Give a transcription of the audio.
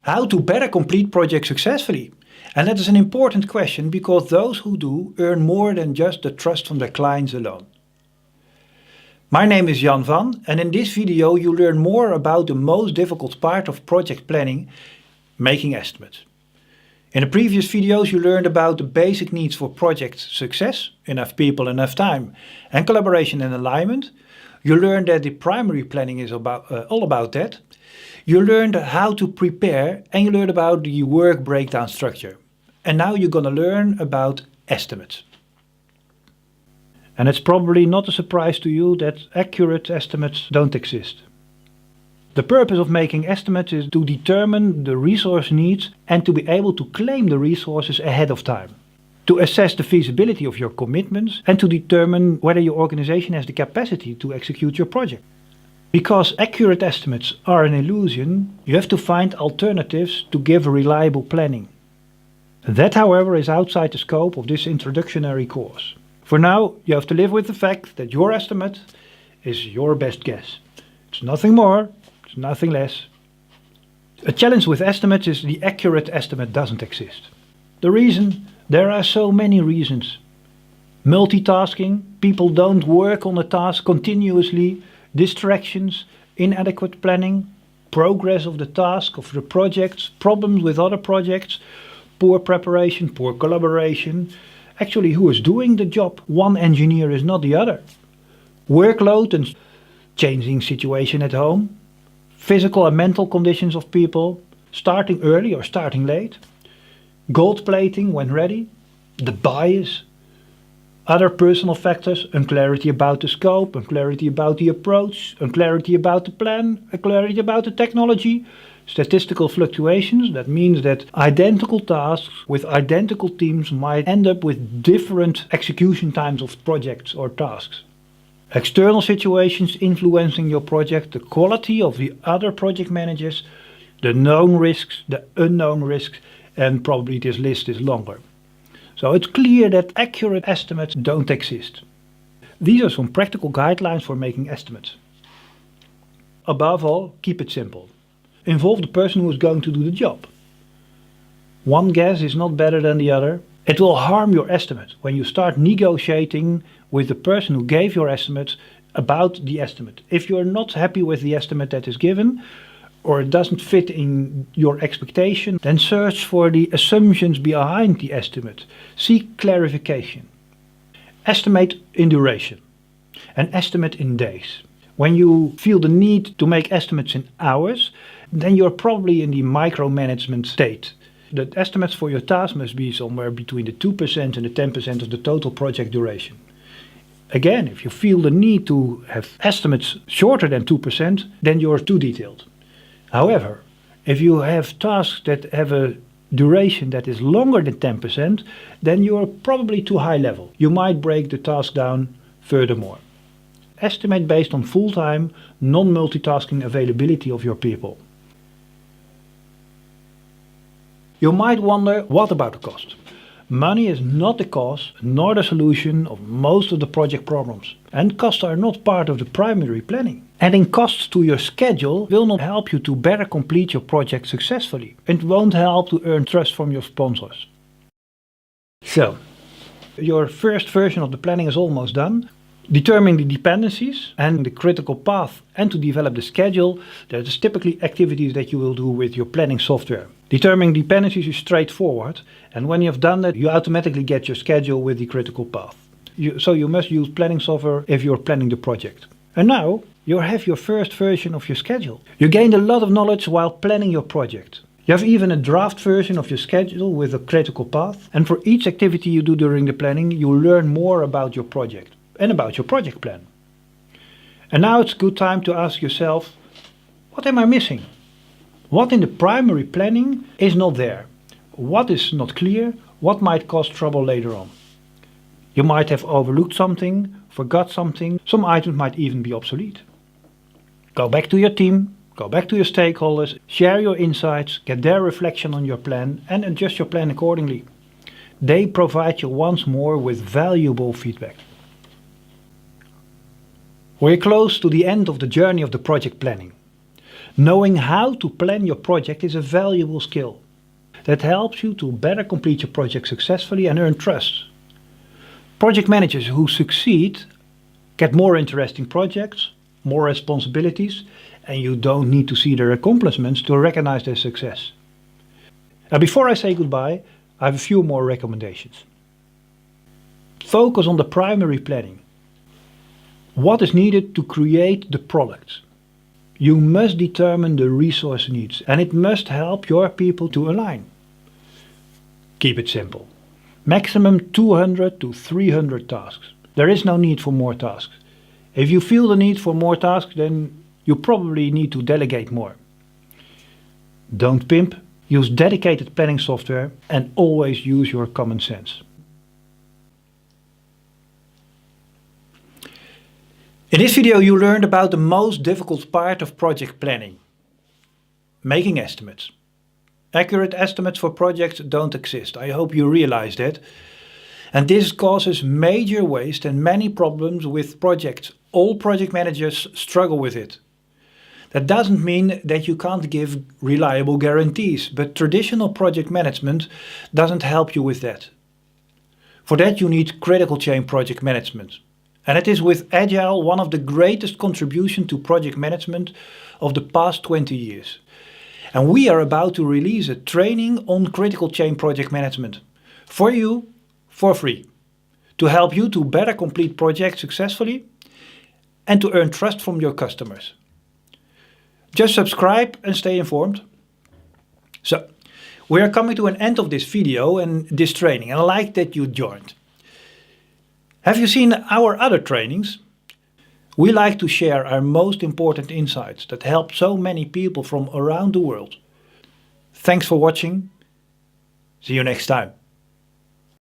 How to better complete projects successfully? And that is an important question because those who do earn more than just the trust from their clients alone. My name is Jan van, and in this video you learn more about the most difficult part of project planning, making estimates. In the previous videos you learned about the basic needs for project success, enough people, enough time, and collaboration and alignment. You learned that the primary planning is all about that. You learned how to prepare and you learned about the work breakdown structure. And now you're going to learn about estimates. And it's probably not a surprise to you that accurate estimates don't exist. The purpose of making estimates is to determine the resource needs and to be able to claim the resources ahead of time. To assess the feasibility of your commitments and to determine whether your organization has the capacity to execute your project. Because accurate estimates are an illusion, you have to find alternatives to give reliable planning. That, however, is outside the scope of this introductory course. For now, you have to live with the fact that your estimate is your best guess. It's nothing more, it's nothing less. A challenge with estimates is the accurate estimate doesn't exist. The reason? There are so many reasons. Multitasking, people don't work on a task continuously, distractions, inadequate planning, progress of the task, of the projects, problems with other projects, poor preparation, poor collaboration. Actually, who is doing the job? One engineer is not the other. Workload and changing situation at home, physical and mental conditions of people, starting early or starting late, gold plating when ready, the bias, other personal factors, unclarity about the scope, unclarity about the approach, unclarity about the plan, unclarity about the technology, statistical fluctuations. That means that identical tasks with identical teams might end up with different execution times of projects or tasks. External situations influencing your project, the quality of the other project managers, the known risks, the unknown risks, and probably this list is longer. So it's clear that accurate estimates don't exist. These are some practical guidelines for making estimates. Above all, keep it simple. Involve the person who is going to do the job. One guess is not better than the other. It will harm your estimate when you start negotiating with the person who gave your estimate about the estimate. If you're not happy with the estimate that is given, or it doesn't fit in your expectation, then search for the assumptions behind the estimate. Seek clarification. Estimate in duration and estimate in days. When you feel the need to make estimates in hours, then you're probably in the micromanagement state. The estimates for your task must be somewhere between the 2% and the 10% of the total project duration. Again, if you feel the need to have estimates shorter than 2%, then you're too detailed. However, if you have tasks that have a duration that is longer than 10%, then you are probably too high level. You might break the task down furthermore. Estimate based on full-time, non-multitasking availability of your people. You might wonder, what about the cost? Money is not the cause nor the solution of most of the project problems. And costs are not part of the primary planning. Adding costs to your schedule will not help you to better complete your project successfully. It won't help to earn trust from your sponsors. So, your first version of the planning is almost done. Determine the dependencies and the critical path and to develop the schedule, that is typically activities that you will do with your planning software. Determining dependencies is straightforward, and when you have done that, you automatically get your schedule with the critical path. So you must use planning software if you're planning the project. And now you have your first version of your schedule. You gained a lot of knowledge while planning your project. You have even a draft version of your schedule with a critical path, and for each activity you do during the planning, you learn more about your project and about your project plan. And now it's a good time to ask yourself, what am I missing? What in the primary planning is not there? What is not clear? What might cause trouble later on? You might have overlooked something, forgot something, some items might even be obsolete. Go back to your team, go back to your stakeholders, share your insights, get their reflection on your plan and adjust your plan accordingly. They provide you once more with valuable feedback. We're close to the end of the journey of the project planning. Knowing how to plan your project is a valuable skill that helps you to better complete your project successfully and earn trust. Project managers who succeed get more interesting projects, more responsibilities, and you don't need to see their accomplishments to recognize their success. Now, before I say goodbye, I have a few more recommendations. Focus on the primary planning. What is needed to create the product? You must determine the resource needs, and it must help your people to align. Keep it simple. Maximum 200 to 300 tasks. There is no need for more tasks. If you feel the need for more tasks, then you probably need to delegate more. Don't pimp, use dedicated planning software, and always use your common sense. In this video you learned about the most difficult part of project planning. Making estimates. Accurate estimates for projects don't exist. I hope you realize that. And this causes major waste and many problems with projects. All project managers struggle with it. That doesn't mean that you can't give reliable guarantees, but traditional project management doesn't help you with that. For that you need critical chain project management. And it is with Agile one of the greatest contributions to project management of the past 20 years. And we are about to release a training on critical chain project management for you for free, to help you to better complete projects successfully and to earn trust from your customers. Just subscribe and stay informed. So, we are coming to an end of this video and this training, and I like that you joined. Have you seen our other trainings? We like to share our most important insights that help so many people from around the world. Thanks for watching. See you next time.